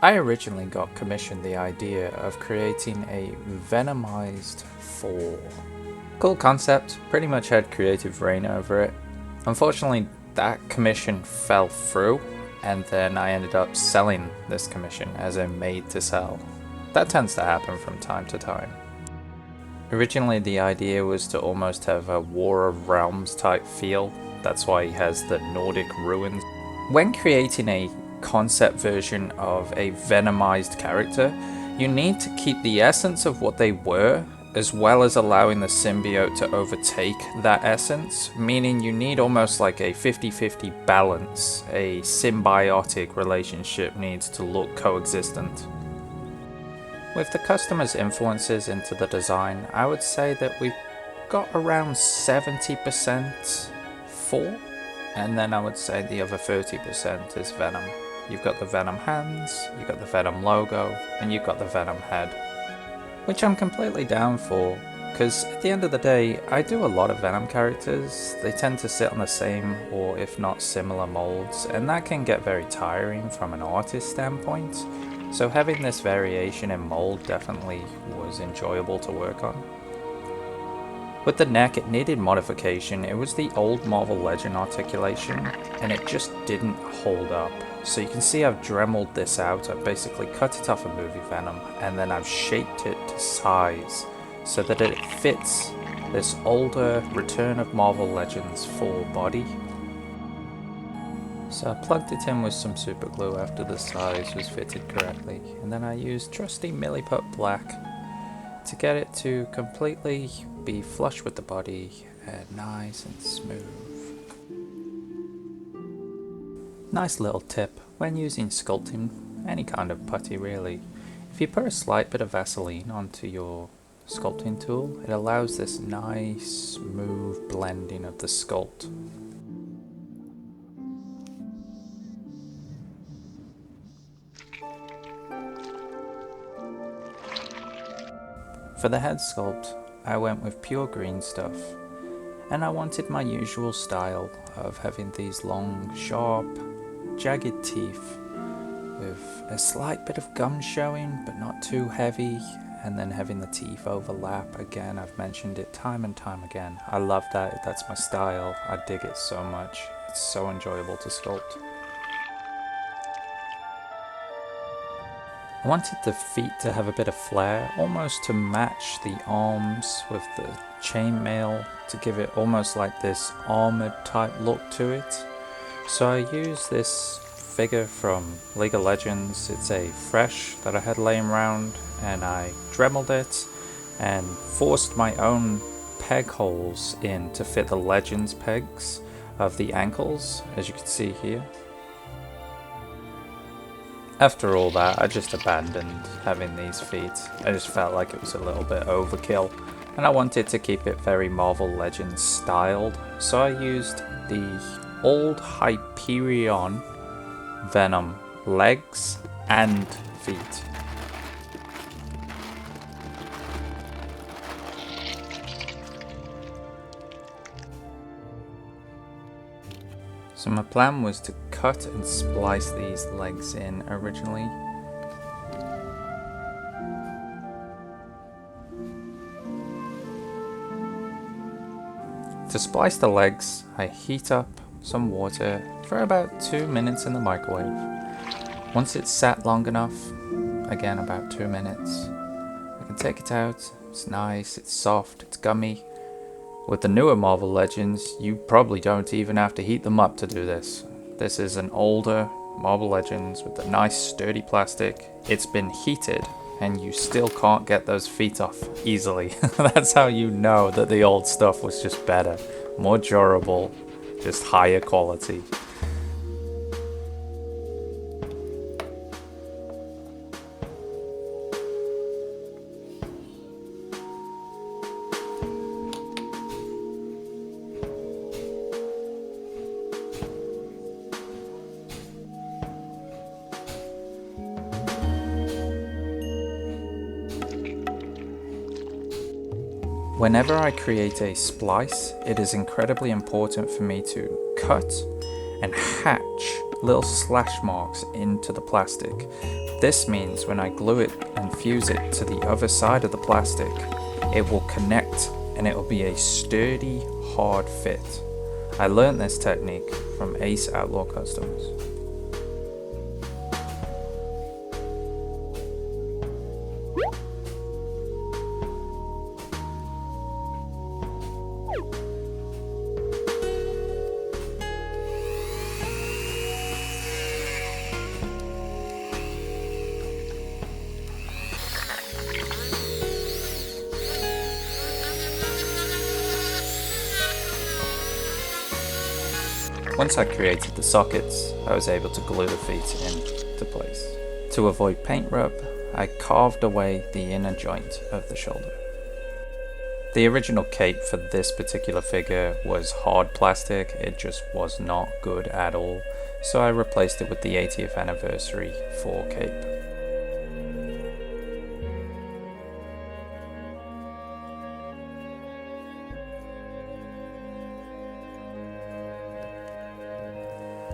I originally got commissioned the idea of creating a Venomized THOR. Cool concept, pretty much had creative reign over it. Unfortunately, that commission fell through, and then I ended up selling this commission as a made to sell. That tends to happen from time to time. Originally the idea was to almost have a War of Realms type feel, that's why he has the Nordic ruins. When creating a concept version of a Venomized character, you need to keep the essence of what they were, as well as allowing the symbiote to overtake that essence, meaning you need almost like a 50-50 balance. A symbiotic relationship needs to look coexistent. With the customer's influences into the design, I would say that we've got around 70% THOR, and then I would say the other 30% is Venom. You've got the Venom hands, you've got the Venom logo, and you've got the Venom head. Which I'm completely down for, because at the end of the day, I do a lot of Venom characters. They tend to sit on the same, or if not similar molds, and that can get very tiring from an artist standpoint. So having this variation in mold definitely was enjoyable to work on. With the neck, it needed modification. It was the old Marvel Legend articulation, and it just didn't hold up. So you can see I've dremeled this out. I've basically cut it off of movie Venom, and then I've shaped it to size so that it fits this older Return of Marvel Legends full body. So I plugged it in with some super glue after the size was fitted correctly, and then I used trusty Milliput Black to get it to completely be flush with the body and nice and smooth. Nice little tip when using sculpting any kind of putty really. If you put a slight bit of Vaseline onto your sculpting tool, it allows this nice smooth blending of the sculpt. For the head sculpt, I went with pure green stuff, and I wanted my usual style of having these long, sharp, jagged teeth with a slight bit of gum showing but not too heavy, and then having the teeth overlap. Again, I've mentioned it time and time again. I love that, that's my style, I dig it so much, it's so enjoyable to sculpt. I wanted the feet to have a bit of flair, almost to match the arms with the chainmail, to give it almost like this armored type look to it. So I used this figure from League of Legends. It's a fresh that I had laying around, and I dremeled it and forced my own peg holes in to fit the Legends pegs of the ankles, as you can see here. After all that, I just abandoned having these feet. I just felt like it was a little bit overkill, and I wanted to keep it very Marvel Legends styled, so I used the old Hyperion Venom legs and feet. So my plan was to cut and splice these legs in originally. To splice the legs, I heat up some water for about 2 minutes in the microwave. Once it's sat long enough, again about 2 minutes, I can take it out. It's nice, it's soft, it's gummy. With the newer Marvel Legends, you probably don't even have to heat them up to do this. This is an older Marvel Legends with a nice sturdy plastic. It's been heated, and you still can't get those feet off easily. That's how you know that the old stuff was just better, more durable, just higher quality. Whenever I create a splice, it is incredibly important for me to cut and hatch little slash marks into the plastic. This means when I glue it and fuse it to the other side of the plastic, it will connect and it will be a sturdy, hard fit. I learned this technique from Ace Outlaw Customs. Once I created the sockets, I was able to glue the feet into place. To avoid paint rub, I carved away the inner joint of the shoulder. The original cape for this particular figure was hard plastic, it just was not good at all, so I replaced it with the 80th anniversary THOR cape.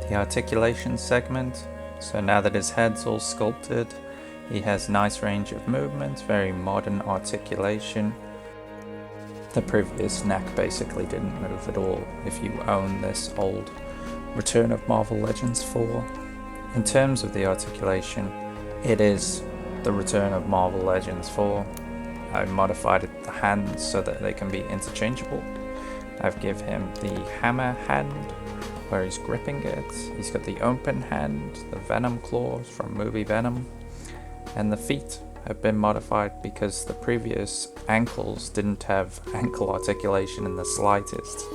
The articulation segment, so now that his head's all sculpted, he has nice range of movement, very modern articulation. The previous neck basically didn't move at all if you own this old Return of Marvel Legends 4. In terms of the articulation, it is the Return of Marvel Legends 4. I modified the hands so that they can be interchangeable. I've given him the hammer hand, where he's gripping it. He's got the open hand, the venom claws from movie Venom, and the feet have been modified because the previous ankles didn't have ankle articulation in the slightest.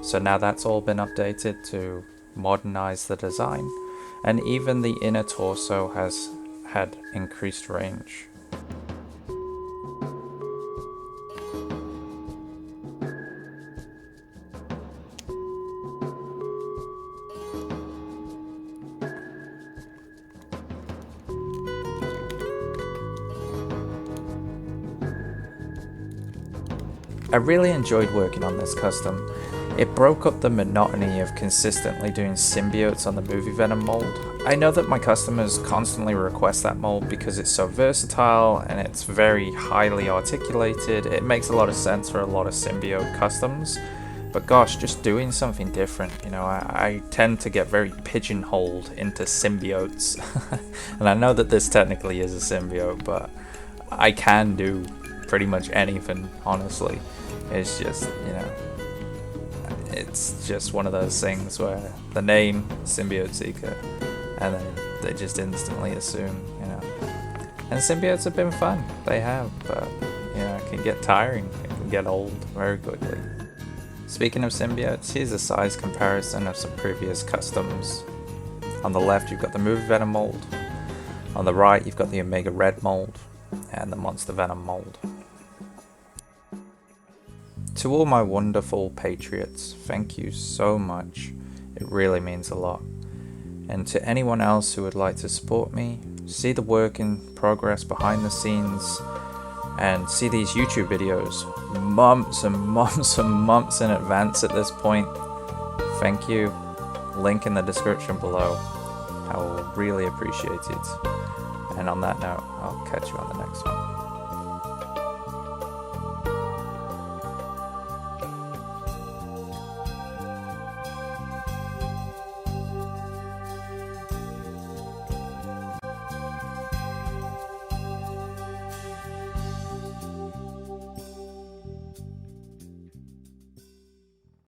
So now that's all been updated to modernize the design, and even the inner torso has had increased range. I really enjoyed working on this custom. It broke up the monotony of consistently doing symbiotes on the movie Venom mold. I know that my customers constantly request that mold because it's so versatile and it's very highly articulated. It makes a lot of sense for a lot of symbiote customs. But gosh, just doing something different, you know, I tend to get very pigeonholed into symbiotes. And I know that this technically is a symbiote, but I can do pretty much anything, honestly. It's just, you know, it's just one of those things where the name Symbiote Seeker, and then they just instantly assume, you know. And symbiotes have been fun, they have, but, you know, it can get tiring, it can get old very quickly. Speaking of symbiotes, here's a size comparison of some previous customs. On the left you've got the movie Venom mold, on the right you've got the Omega Red mold, and the Monster Venom mold. To all my wonderful patriots, thank you so much. It really means a lot. And to anyone else who would like to support me, see the work in progress behind the scenes, and see these YouTube videos months and months and months in advance at this point, thank you. Link in the description below. I will really appreciate it. And on that note, I'll catch you on the next one.